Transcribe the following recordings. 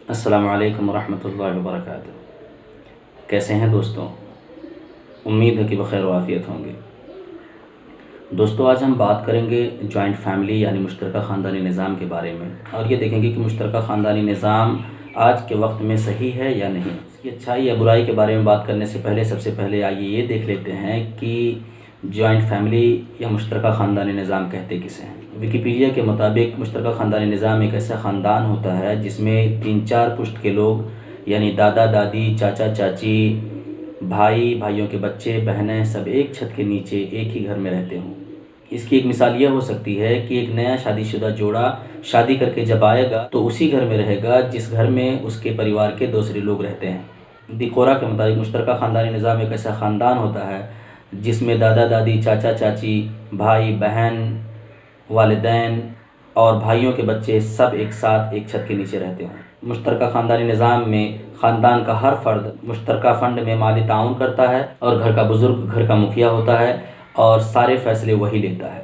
अस्सलामु अलैकुम वरहमतुल्लाहि वबरकातुहू। कैसे हैं दोस्तों? उम्मीद है कि बख़ैर व आफ़ियत होंगे। दोस्तों, आज हम बात करेंगे जॉइंट फैमिली यानी मुश्तरका ख़ानदानी निज़ाम के बारे में, और ये देखेंगे कि मुश्तरका ख़ानदानी निज़ाम आज के वक्त में सही है या नहीं। इसकी अच्छाई या बुराई के बारे में बात करने से पहले सबसे पहले आइए ये देख लेते हैं कि जॉइंट फैमिली या मुश्तरका ख़ानदानी निज़ाम कहते किसे हैं। विकिपीडिया के मुताबिक मुश्तरका ख़ानदानी निज़ाम एक ऐसा ख़ानदान होता है जिसमें 3-4 पुश्त के लोग यानी दादा दादी, चाचा चाची, भाई, भाइयों के बच्चे, बहनें सब एक छत के नीचे एक ही घर में रहते हों। इसकी एक मिसाल यह हो सकती है कि एक नया शादीशुदा जोड़ा शादी करके जब आएगा तो उसी घर में रहेगा जिस घर में उसके परिवार के दूसरे लोग रहते हैं। दिकोरा के मुताबिक मुश्तरका ख़ानदानी निज़ाम एक ऐसा ख़ानदान होता है जिसमें दादा दादी, चाचा चाची, भाई बहन, वालिदैन और भाइयों के बच्चे सब एक साथ एक छत के नीचे रहते हों। मुश्तरका ख़ानदानी निज़ाम में ख़ानदान का हर फ़र्द मुश्तरका फ़ंड में माली ताउन करता है और घर का बुज़ुर्ग घर का मुखिया होता है और सारे फ़ैसले वही लेता है।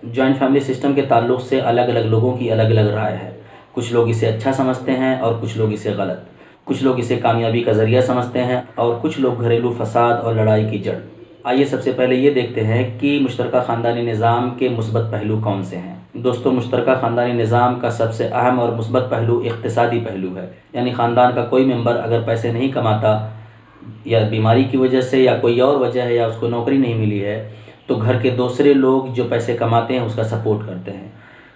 जॉइंट फैमिली सिस्टम के ताल्लुक़ से अलग अलग लोगों की अलग अलग राय है। कुछ लोग इसे अच्छा समझते हैं और कुछ लोग इसे गलत। कुछ लोग इसे कामयाबी का ज़रिया समझते हैं और कुछ लोग घरेलू फ़साद और लड़ाई की जड़। आइए सबसे पहले ये देखते हैं कि मुश्तरका ख़ानदानी निज़ाम के मुस्बत पहलू कौन से हैं। दोस्तों, मुश्तरका ख़ानदानी निज़ाम का सबसे अहम और मुस्बत पहलू इक़्तिसादी पहलू है, यानी ख़ानदान का कोई मेंबर अगर पैसे नहीं कमाता या बीमारी की वजह से या कोई और वजह है या उसको नौकरी नहीं मिली है तो घर के दूसरे लोग जो पैसे कमाते हैं उसका सपोर्ट करते हैं,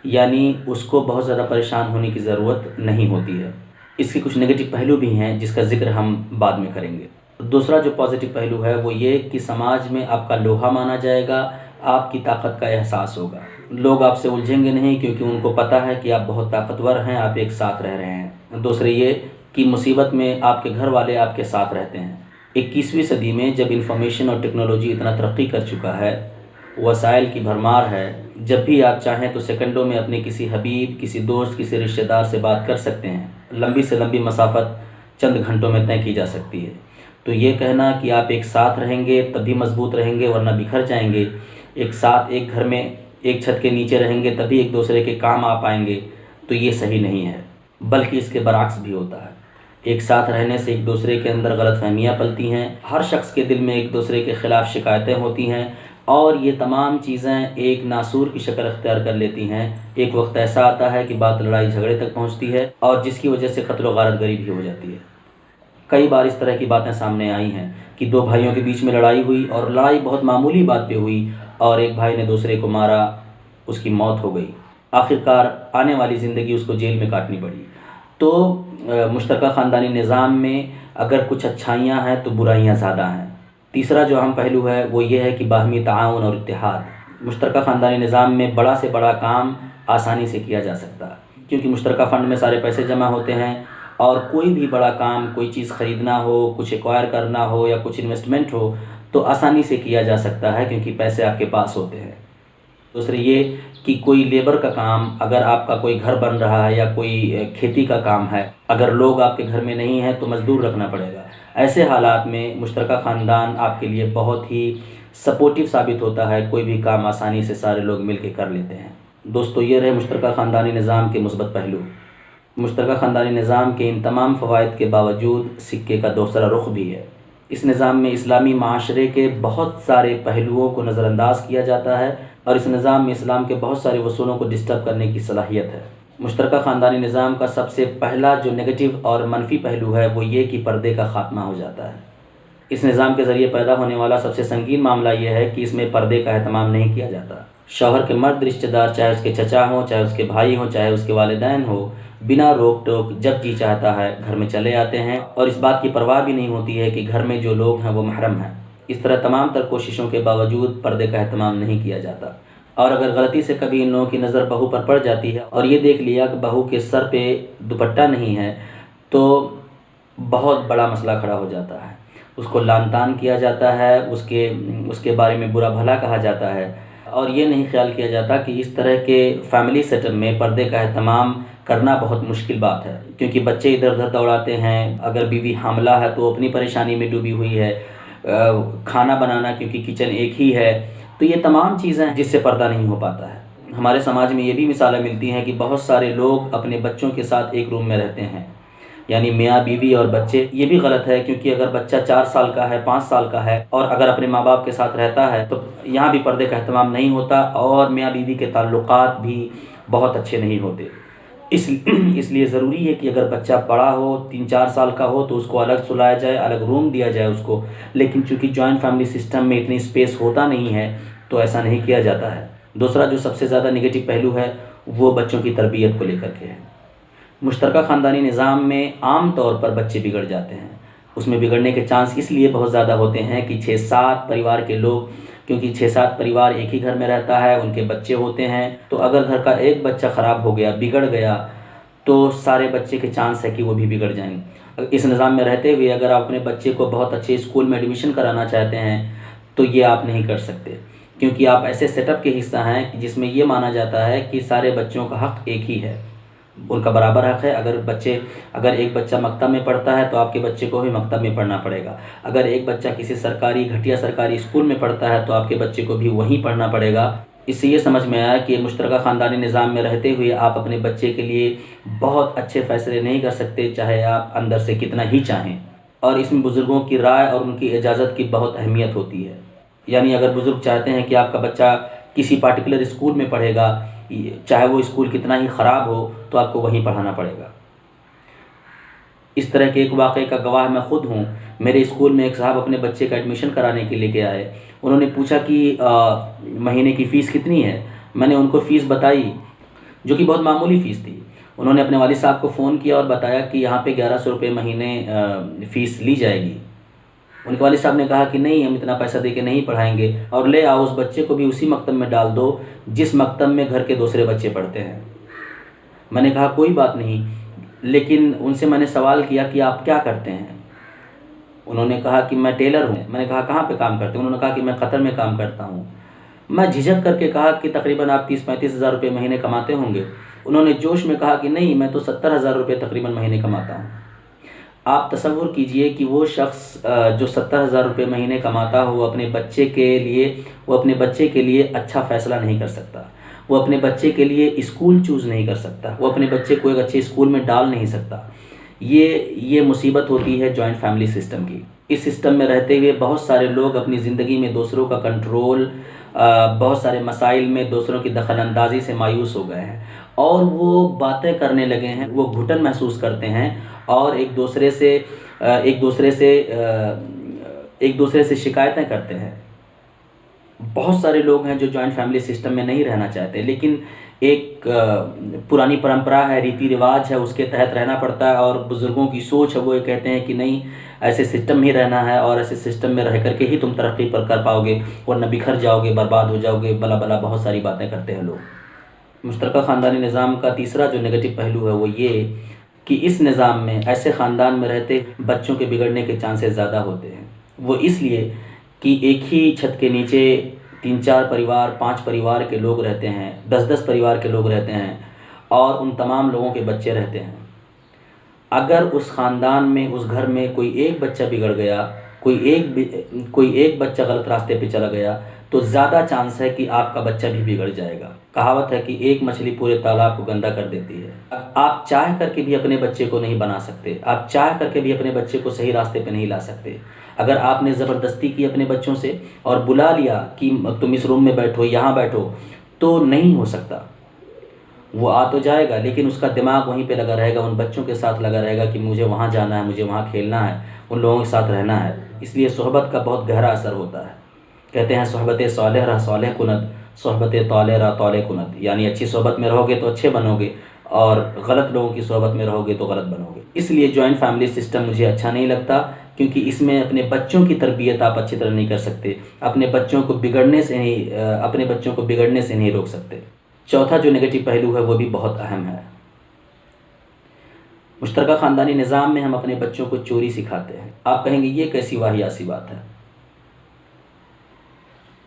यानी उसको बहुत ज़्यादा परेशान होने की ज़रूरत नहीं होती है। इसके कुछ नेगेटिव पहलू भी हैं जिसका ज़िक्र हम बाद में करेंगे। दूसरा जो पॉजिटिव पहलू है वो ये कि समाज में आपका लोहा माना जाएगा, आपकी ताकत का एहसास होगा। लोग आपसे उलझेंगे नहीं क्योंकि उनको पता है कि आप बहुत ताकतवर हैं, आप एक साथ रह रहे हैं। दूसरे ये कि मुसीबत में आपके घर वाले आपके साथ रहते हैं। 21वीं सदी में जब इंफॉर्मेशन और टेक्नोलॉजी इतना तरक्की कर चुका है, वसाइल की भरमार है, जब भी आप चाहें तो सेकंडों में अपने किसी हबीब, किसी दोस्त, किसी रिश्तेदार से बात कर सकते हैं। लंबी से लंबी मसाफत चंद घंटों में तय की जा सकती है। तो ये कहना कि आप एक साथ रहेंगे तभी मजबूत रहेंगे वरना बिखर जाएंगे, एक साथ एक घर में एक छत के नीचे रहेंगे तभी एक दूसरे के काम आ पाएंगे, तो ये सही नहीं है। बल्कि इसके बरअक्स भी होता है। एक साथ रहने से एक दूसरे के अंदर गलतफहमियाँ पलती हैं, हर शख्स के दिल में एक दूसरे के ख़िलाफ़ शिकायतें होती हैं और ये तमाम चीज़ें एक नासूर की शक्ल अख्तियार कर लेती हैं। एक वक्त ऐसा आता है कि बात लड़ाई झगड़े तक पहुँचती है और जिसकी वजह से कत्ल व गारतगरी भी हो जाती है। कई बार इस तरह की बातें सामने आई हैं कि दो भाइयों के बीच में लड़ाई हुई और लड़ाई बहुत मामूली बात पे हुई और एक भाई ने दूसरे को मारा, उसकी मौत हो गई। आखिरकार आने वाली ज़िंदगी उसको जेल में काटनी पड़ी। तो मुश्तरका ख़ानदानी निज़ाम में अगर कुछ अच्छाइयाँ हैं तो बुराइयाँ ज़्यादा हैं। तीसरा जो अहम पहलू है वो ये है कि बाहमी ताआवुन और इत्तिहाद। मुश्तरका ख़ानदानी निज़ाम में बड़ा से बड़ा काम आसानी से किया जा सकता है क्योंकि मुश्तरका फ़ंड में सारे पैसे जमा होते हैं और कोई भी बड़ा काम, कोई चीज़ ख़रीदना हो, कुछ एक्वायर करना हो या कुछ इन्वेस्टमेंट हो तो आसानी से किया जा सकता है क्योंकि पैसे आपके पास होते हैं। दूसरे ये कि कोई लेबर का काम, अगर आपका कोई घर बन रहा है या कोई खेती का काम है, अगर लोग आपके घर में नहीं हैं तो मज़दूर रखना पड़ेगा। ऐसे हालात में मुश्तरका ख़ानदान आपके लिए बहुत ही सपोर्टिव साबित होता है, कोई भी काम आसानी से सारे लोग मिल के कर लेते हैं। दोस्तों, ये रहे मुश्तरका ख़ानदानी निज़ाम के मुस्बत पहलू। मुश्तरका ख़ानदानी निज़ाम के इन तमाम फ़वाइद के बावजूद सिक्के का दूसरा रुख भी है। इस निज़ाम में इस्लामी माशरे के बहुत सारे पहलुओं को नज़रअंदाज किया जाता है और इस निज़ाम में इस्लाम के बहुत सारे वसूलों को डिस्टर्ब करने की सलाहियत है। मुश्तरका ख़ानदानी निज़ाम का सबसे पहला जो नेगेटिव और मनफी पहलू है वो ये कि पर्दे का ख़ात्मा हो जाता है। इस निज़ाम के ज़रिए पैदा होने वाला सबसे संगीन मामला यह है कि इसमें पर्दे का एहतमाम नहीं किया जाता। शौहर के मर्द रिश्तेदार, चाहे उसके चचा हों, चाहे उसके भाई हों, चाहे उसके वालिदैन हो, बिना रोक टोक जब जी चाहता है घर में चले आते हैं और इस बात की परवाह भी नहीं होती है कि घर में जो लोग हैं वो महरम हैं। इस तरह तमाम तर कोशिशों के बावजूद पर्दे का एहतमाम नहीं किया जाता और अगर गलती से कभी इन लोगों की नज़र बहू पर पड़ जाती है और ये देख लिया कि बहू के सर पे दुपट्टा नहीं है तो बहुत बड़ा मसला खड़ा हो जाता है। उसको लान तान किया जाता है, उसके बारे में बुरा भला कहा जाता है और ये नहीं ख्याल किया जाता कि इस तरह के फैमिली सेटअप में पर्दे का एहतमाम करना बहुत मुश्किल बात है क्योंकि बच्चे इधर उधर दौड़ाते हैं, अगर बीवी हामला है तो अपनी परेशानी में डूबी हुई है, खाना बनाना क्योंकि किचन एक ही है, तो ये तमाम चीज़ें जिससे पर्दा नहीं हो पाता है। हमारे समाज में ये भी मिसालें मिलती हैं कि बहुत सारे लोग अपने बच्चों के साथ एक रूम में रहते हैं यानी मियाँ बीवी और बच्चे, ये भी गलत है, क्योंकि अगर बच्चा 4 साल का है, 5 साल का है और अगर अपने माँ बाप के साथ रहता है तो यहाँ भी पर्दे का एहतमाम नहीं होता और मियाँ बीवी के ताल्लुकात भी बहुत अच्छे नहीं होते। इसलिए ज़रूरी है कि अगर बच्चा बड़ा हो, 3-4 साल का हो, तो उसको अलग सुलाया जाए, अलग रूम दिया जाए उसको। लेकिन चूँकि जॉइंट फैमिली सिस्टम में इतनी स्पेस होता नहीं है तो ऐसा नहीं किया जाता है। दूसरा जो सबसे ज़्यादा नेगेटिव पहलू है वो बच्चों की तरबियत को लेकर के है। मुश्तरका ख़ानदानी निज़ाम में आम तौर पर बच्चे बिगड़ जाते हैं। उसमें बिगड़ने के चांस इसलिए बहुत ज़्यादा होते हैं कि 6-7 परिवार के लोग, क्योंकि 6-7 परिवार एक ही घर में रहता है, उनके बच्चे होते हैं, तो अगर घर का एक बच्चा ख़राब हो गया, बिगड़ गया, तो सारे बच्चे के चांस है कि वो भी बिगड़ जाएंगे। इस निज़ाम में रहते हुए अगर आप अपने बच्चे को बहुत अच्छे स्कूल में एडमिशन कराना चाहते हैं तो ये आप नहीं कर सकते, क्योंकि आप ऐसे सेटअप के हिस्सा हैं कि जिसमें ये माना जाता है कि सारे बच्चों का हक़ एक ही है, उनका बराबर हक़ है। अगर एक बच्चा मकतब में पढ़ता है तो आपके बच्चे को भी मकतब में पढ़ना पड़ेगा। अगर एक बच्चा किसी घटिया सरकारी स्कूल में पढ़ता है तो आपके बच्चे को भी वहीं पढ़ना पड़ेगा। इससे ये समझ में आया कि मुश्तरका ख़ानदानी निज़ाम में रहते हुए आप अपने बच्चे के लिए बहुत अच्छे फ़ैसले नहीं कर सकते, चाहे आप अंदर से कितना ही चाहें। और इसमें बुज़ुर्गों की राय और उनकी इजाज़त की बहुत अहमियत होती है। यानी अगर बुज़ुर्ग चाहते हैं कि आपका बच्चा किसी पार्टिकुलर स्कूल में पढ़ेगा, चाहे वो स्कूल कितना ही ख़राब हो, तो आपको वहीं पढ़ाना पड़ेगा। इस तरह के एक वाक़े का गवाह मैं ख़ुद हूँ। मेरे स्कूल में एक साहब अपने बच्चे का एडमिशन कराने के लेके आए। उन्होंने पूछा कि महीने की फ़ीस कितनी है। मैंने उनको फ़ीस बताई, जो कि बहुत मामूली फ़ीस थी। उन्होंने अपने वालिद साहब को फ़ोन किया और बताया कि यहाँ पे 1100 रुपये महीने फ़ीस ली जाएगी। उनके वालिद साहब ने कहा कि नहीं, हम इतना पैसा दे के नहीं पढ़ाएंगे, और ले आओ उस बच्चे को भी उसी मकतब में डाल दो जिस मकतब में घर के दूसरे बच्चे पढ़ते हैं। मैंने कहा कोई बात नहीं, लेकिन उनसे मैंने सवाल किया कि आप क्या करते हैं। उन्होंने कहा कि मैं टेलर हूँ। मैंने कहा कहाँ पे काम करते हैं? उन्होंने कहा कि मैं कतर में काम करता हूँ। मैं झिझक करके कहा कि तकरीबन आप 30-35 हज़ार रुपये महीने कमाते होंगे। उन्होंने जोश में कहा कि नहीं, मैं तो 70,000 रुपये तकरीबन महीने कमाता हूँ। आप तसव्वुर कीजिए कि वो शख्स जो 70,000 रुपये महीने कमाता हो, वो अपने बच्चे के लिए अच्छा फ़ैसला नहीं कर सकता, वो अपने बच्चे के लिए स्कूल चूज़ नहीं कर सकता, वो अपने बच्चे को एक अच्छे स्कूल में डाल नहीं सकता। ये मुसीबत होती है जॉइंट फैमिली सिस्टम की। इस सिस्टम में रहते हुए बहुत सारे लोग अपनी ज़िंदगी में दूसरों का कंट्रोल, बहुत सारे मसाइल में दूसरों की दखलअंदाज़ी से मायूस हो गए हैं और वो बातें करने लगे हैं, वो घुटन महसूस करते हैं और एक दूसरे से शिकायतें करते हैं। बहुत सारे लोग हैं जो जॉइंट फैमिली सिस्टम में नहीं रहना चाहते, लेकिन एक पुरानी परंपरा है, रीति रिवाज है, उसके तहत रहना पड़ता है। और बुज़ुर्गों की सोच है, वो ये कहते हैं कि नहीं, ऐसे सिस्टम में ही रहना है और ऐसे सिस्टम में रह करके ही तुम तरक्की पर कर पाओगे, वरना बिखर जाओगे, बर्बाद हो जाओगे, बला बला बहुत सारी बातें करते हैं लोग। मुश्तरका ख़ानदानी निज़ाम का तीसरा जो नेगेटिव पहलू है वो ये कि इस निज़ाम में ऐसे ख़ानदान में रहते बच्चों के बिगड़ने के चांसेस ज़्यादा होते हैं। वो इसलिए कि एक ही छत के नीचे 3-4 परिवार, 5 परिवार के लोग रहते हैं, 10-10 परिवार के लोग रहते हैं और उन तमाम लोगों के बच्चे रहते हैं। अगर उस ख़ानदान में, उस घर में कोई एक बच्चा बिगड़ गया, कोई एक बच्चा गलत रास्ते पे चला गया, तो ज़्यादा चांस है कि आपका बच्चा भी बिगड़ जाएगा। कहावत है कि एक मछली पूरे तालाब को गंदा कर देती है। आप चाह करके भी अपने बच्चे को नहीं बना सकते, आप चाह करके भी अपने बच्चे को सही रास्ते पे नहीं ला सकते। अगर आपने ज़बरदस्ती की अपने बच्चों से और बुला लिया कि तुम इस रूम में बैठो, यहाँ बैठो, तो नहीं हो सकता। वो आ तो जाएगा लेकिन उसका दिमाग वहीं पे लगा रहेगा, उन बच्चों के साथ लगा रहेगा कि मुझे वहाँ जाना है, मुझे वहाँ खेलना है, उन लोगों के साथ रहना है। इसलिए सोहबत का बहुत गहरा असर होता है। कहते हैं सोहबत सालेह रह सालेह कुनत, सोहबत ताले रह ताले कुनत, यानी अच्छी सोहबत में रहोगे तो अच्छे बनोगे और गलत लोगों की सोहबत में रहोगे तो गलत बनोगे। इसलिए जॉइंट फैमिली सिस्टम मुझे अच्छा नहीं लगता, क्योंकि इसमें अपने बच्चों की तरबियत आप अच्छी तरह नहीं कर सकते, अपने बच्चों को बिगड़ने से नहीं रोक सकते। चौथा जो नेगेटिव पहलू है वो भी बहुत अहम है। मुश्तरका ख़ानदानी निज़ाम में हम अपने बच्चों को चोरी सिखाते हैं। आप कहेंगे ये कैसी वाहियात बात है?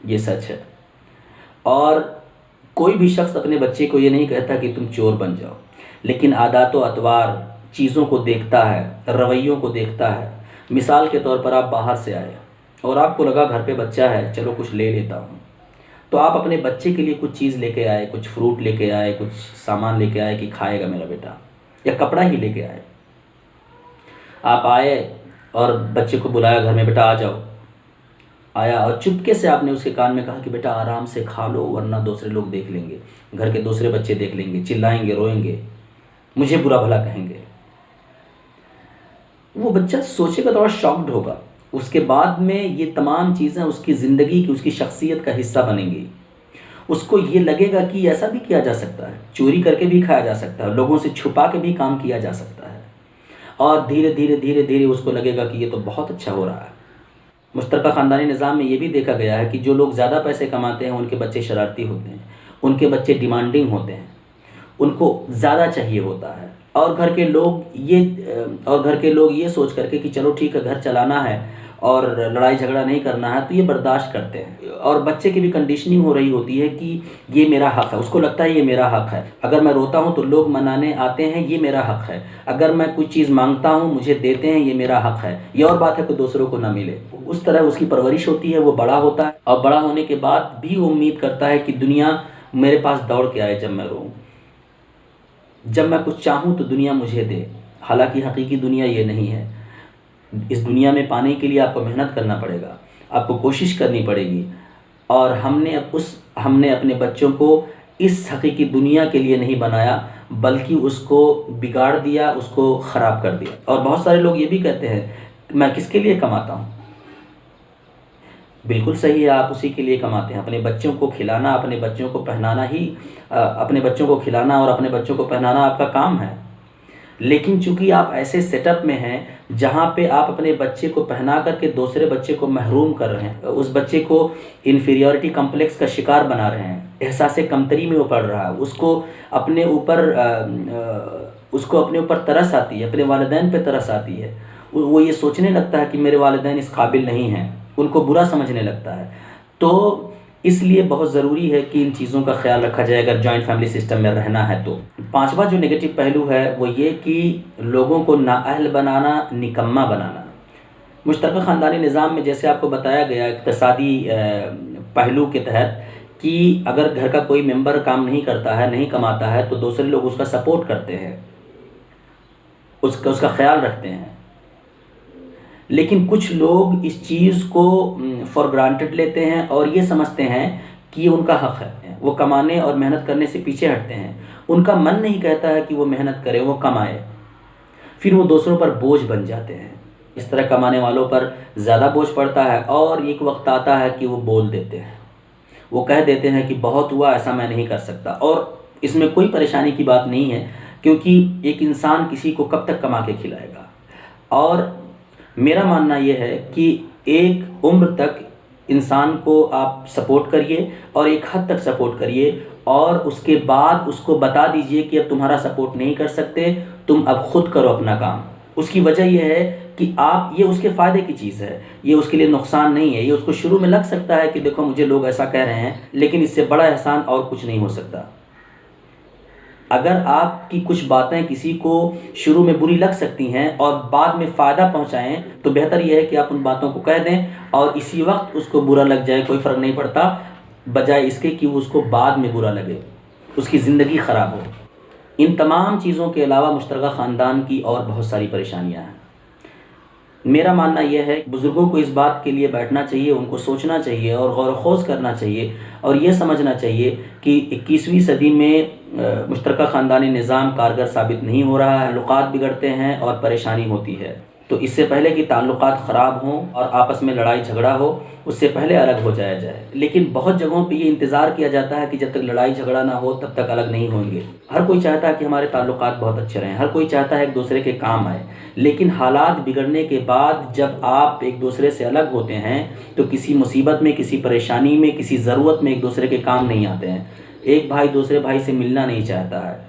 ये सच है। और कोई भी शख्स अपने बच्चे को ये नहीं कहता कि तुम चोर बन जाओ, लेकिन आदात व अतवार, चीज़ों को देखता है, रवैयों को देखता है। मिसाल के तौर पर आप बाहर से आए और आपको लगा घर पे बच्चा है, चलो कुछ ले लेता हूँ, तो आप अपने बच्चे के लिए कुछ चीज़ लेके आए, कुछ फ्रूट लेके आए, कुछ सामान लेके आए कि खाएगा मेरा बेटा, या कपड़ा ही लेके आए। आप आए और बच्चे को बुलाया घर में, बेटा आ जाओ। आया और चुपके से आपने उसके कान में कहा कि बेटा आराम से खा लो, वरना दूसरे लोग देख लेंगे, घर के दूसरे बच्चे देख लेंगे, चिल्लाएंगे, रोएंगे, मुझे बुरा भला कहेंगे। वो बच्चा सोचेगा, थोड़ा शॉक्ड होगा। उसके बाद में ये तमाम चीज़ें उसकी ज़िंदगी की, उसकी शख्सियत का हिस्सा बनेंगी। उसको ये लगेगा कि ऐसा भी किया जा सकता है, चोरी करके भी खाया जा सकता है, लोगों से छुपा के भी काम किया जा सकता है। और धीरे धीरे धीरे धीरे उसको लगेगा कि ये तो बहुत अच्छा हो रहा है। मुश्तरका ख़ानदानी निज़ाम में ये भी देखा गया है कि जो लोग ज़्यादा पैसे कमाते हैं उनके बच्चे शरारती होते हैं, उनके बच्चे डिमांडिंग होते हैं, उनको ज़्यादा चाहिए होता है। और घर के लोग ये सोच करके कि चलो ठीक है, घर चलाना है और लड़ाई झगड़ा नहीं करना है, तो ये बर्दाश्त करते हैं। और बच्चे की भी कंडीशनिंग हो रही होती है कि ये मेरा हक़ है, उसको लगता है ये मेरा हक़ है। अगर मैं रोता हूँ तो लोग मनाने आते हैं, ये मेरा हक़ है। अगर मैं कुछ चीज़ मांगता हूँ मुझे देते हैं, ये मेरा हक़ है। ये और बात है कि दूसरों को ना मिले। उस तरह उसकी परवरिश होती है, वो बड़ा होता है और बड़ा होने के बाद भी वो उम्मीद करता है कि दुनिया मेरे पास दौड़ के आए जब मैं रोऊँ, जब मैं कुछ चाहूँ तो दुनिया मुझे दे। हालांकि हकीकी दुनिया ये नहीं है। इस दुनिया में पाने के लिए आपको मेहनत करना पड़ेगा, आपको कोशिश करनी पड़ेगी। और हमने अपने बच्चों को इस हकीकी दुनिया के लिए नहीं बनाया, बल्कि उसको बिगाड़ दिया, उसको ख़राब कर दिया। और बहुत सारे लोग ये भी कहते हैं मैं किसके लिए कमाता हूँ। बिल्कुल सही है, आप उसी के लिए कमाते हैं, अपने बच्चों को खिलाना, अपने बच्चों को पहनाना ही अपने बच्चों को खिलाना और अपने बच्चों को पहनाना आपका काम है। लेकिन चूंकि आप ऐसे सेटअप में हैं जहाँ पे आप अपने बच्चे को पहना करके दूसरे बच्चे को महरूम कर रहे हैं, उस बच्चे को इन्फीरियरिटी कम्प्लेक्स का शिकार बना रहे हैं, एहसास कमतरी में वो पड़ रहा है, उसको अपने ऊपर तरस आती है, अपने वालिदैन पे तरस आती है। वो ये सोचने लगता है कि मेरे वालिदैन इस काबिल नहीं हैं, उनको बुरा समझने लगता है। तो इसलिए बहुत ज़रूरी है कि इन चीज़ों का ख्याल रखा जाए अगर जॉइंट फैमिली सिस्टम में रहना है तो। पांचवा जो नेगेटिव पहलू है वो ये कि लोगों को नाअहल बनाना, निकम्मा बनाना। मुश्तरका ख़ानदानी निज़ाम में जैसे आपको बताया गया इक़्तिसादी पहलू के तहत कि अगर घर का कोई मेंबर काम नहीं करता है, नहीं कमाता है, तो दूसरे लोग उसका सपोर्ट करते हैं, उसका ख्याल रखते हैं। लेकिन कुछ लोग इस चीज़ को फॉर ग्रांटेड लेते हैं और ये समझते हैं कि ये उनका हक़ है, वो कमाने और मेहनत करने से पीछे हटते हैं। उनका मन नहीं कहता है कि वो मेहनत करे, वो कमाए, फिर वो दूसरों पर बोझ बन जाते हैं। इस तरह कमाने वालों पर ज़्यादा बोझ पड़ता है और एक वक्त आता है कि वो बोल देते हैं, वो कह देते हैं कि बहुत हुआ, ऐसा मैं नहीं कर सकता। और इसमें कोई परेशानी की बात नहीं है, क्योंकि एक इंसान किसी को कब तक कमा के खिलाएगा। और मेरा मानना यह है कि एक उम्र तक इंसान को आप सपोर्ट करिए और एक हद तक सपोर्ट करिए, और उसके बाद उसको बता दीजिए कि अब तुम्हारा सपोर्ट नहीं कर सकते, तुम अब खुद करो अपना काम। उसकी वजह यह है कि ये उसके फ़ायदे की चीज़ है, ये उसके लिए नुकसान नहीं है। ये उसको शुरू में लग सकता है कि देखो मुझे लोग ऐसा कह रहे हैं, लेकिन इससे बड़ा एहसान और कुछ नहीं हो सकता। अगर आपकी कुछ बातें किसी को शुरू में बुरी लग सकती हैं और बाद में फ़ायदा पहुंचाएं, तो बेहतर यह है कि आप उन बातों को कह दें और इसी वक्त उसको बुरा लग जाए, कोई फ़र्क नहीं पड़ता, बजाय इसके कि उसको बाद में बुरा लगे, उसकी ज़िंदगी ख़राब हो। इन तमाम चीज़ों के अलावा मुश्तरका ख़ानदान की और बहुत सारी परेशानियाँ हैं। मेरा मानना यह है बुज़ुर्गों को इस बात के लिए बैठना चाहिए, उनको सोचना चाहिए और गौर खोज करना चाहिए और ये समझना चाहिए कि 21वीं सदी में मुश्तरका ख़ानदानी निज़ाम कारगर साबित नहीं हो रहा है, ताल्लुकात बिगड़ते हैं और परेशानी होती है। तो इससे पहले कि ताल्लुकात ख़राब हों और आपस में लड़ाई झगड़ा हो, उससे पहले अलग हो जाया जाए। लेकिन बहुत जगहों पे ये इंतज़ार किया जाता है कि जब तक लड़ाई झगड़ा ना हो तब तक अलग नहीं होंगे। हर कोई चाहता है कि हमारे ताल्लुकात बहुत अच्छे रहें, हर कोई चाहता है एक दूसरे के काम आए, लेकिन हालात बिगड़ने के बाद जब आप एक दूसरे से अलग होते हैं तो किसी मुसीबत में, किसी परेशानी में, किसी ज़रूरत में एक दूसरे के काम नहीं आते हैं। एक भाई दूसरे भाई से मिलना नहीं चाहता है।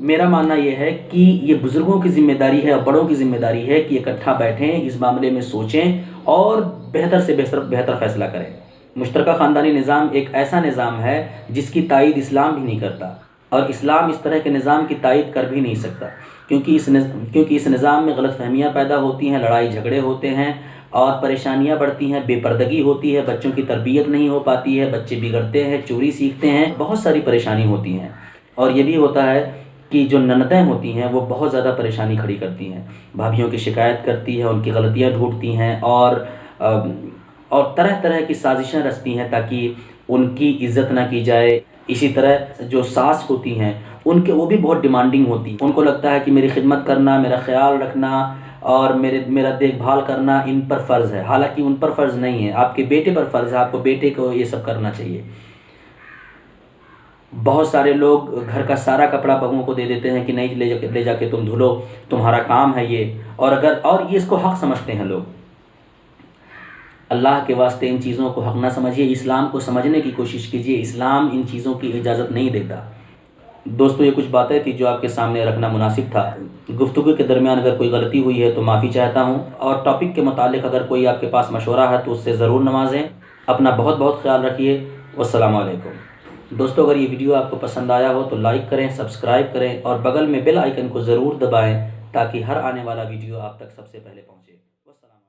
मेरा मानना यह है कि ये बुज़ुर्गों की ज़िम्मेदारी है और बड़ों की ज़िम्मेदारी है कि इकट्ठा बैठें, इस मामले में सोचें और बेहतर से बेहतर फ़ैसला करें। मुश्तरका ख़ानदानी निज़ाम एक ऐसा निज़ाम है जिसकी तायीद इस्लाम भी नहीं करता और इस्लाम इस तरह के निज़ाम की तायीद कर भी नहीं सकता, क्योंकि इस निज़ाम में गलतफ़हमियाँ पैदा होती हैं, लड़ाई झगड़े होते हैं और परेशानियाँ बढ़ती हैं, बेपर्दगी होती है, बच्चों की तरबियत नहीं हो पाती है, बच्चे बिगड़ते हैं, चोरी सीखते हैं, बहुत सारी परेशानी होती हैं। और ये भी होता है कि जो ननदें होती हैं वो बहुत ज़्यादा परेशानी खड़ी करती हैं, भाभीयों की शिकायत करती हैं, उनकी गलतियाँ ढूँढती हैं और तरह तरह की साजिशें रचती हैं ताकि उनकी इज़्ज़त ना की जाए। इसी तरह जो सास होती हैं उनके वो भी बहुत डिमांडिंग होती हैं। उनको लगता है कि मेरी खिदमत करना, मेरा ख़्याल रखना और मेरा देखभाल करना इन पर फ़र्ज़ है, हालाँकि उन पर फ़र्ज़ नहीं है, आपके बेटे पर फ़र्ज़ है, आपको बेटे को ये सब करना चाहिए। बहुत सारे लोग घर का सारा कपड़ा बहुओं को दे देते हैं कि नहीं, ले जाके तुम धुलो, तुम्हारा काम है ये। और ये इसको हक़ समझते हैं लोग। अल्लाह के वास्ते इन चीज़ों को हक़ ना समझिए, इस्लाम को समझने की कोशिश कीजिए। इस्लाम इन चीज़ों की इजाज़त नहीं देता। दोस्तों, ये कुछ बातें थी जो आपके सामने रखना मुनासिब था। गुफ्तगू के दरमियान अगर कोई गलती हुई है तो माफ़ी चाहता हूँ, और टॉपिक के मुतालिक अगर कोई आपके पास मशवरा है तो उससे ज़रूर नवाजें। अपना बहुत बहुत ख्याल रखिए। वस्सलामु अलैकुम। दोस्तों, अगर ये वीडियो आपको पसंद आया हो तो लाइक करें, सब्सक्राइब करें और बगल में बेल आइकन को ज़रूर दबाएँ ताकि हर आने वाला वीडियो आप तक सबसे पहले पहुँचे। वस्सलाम।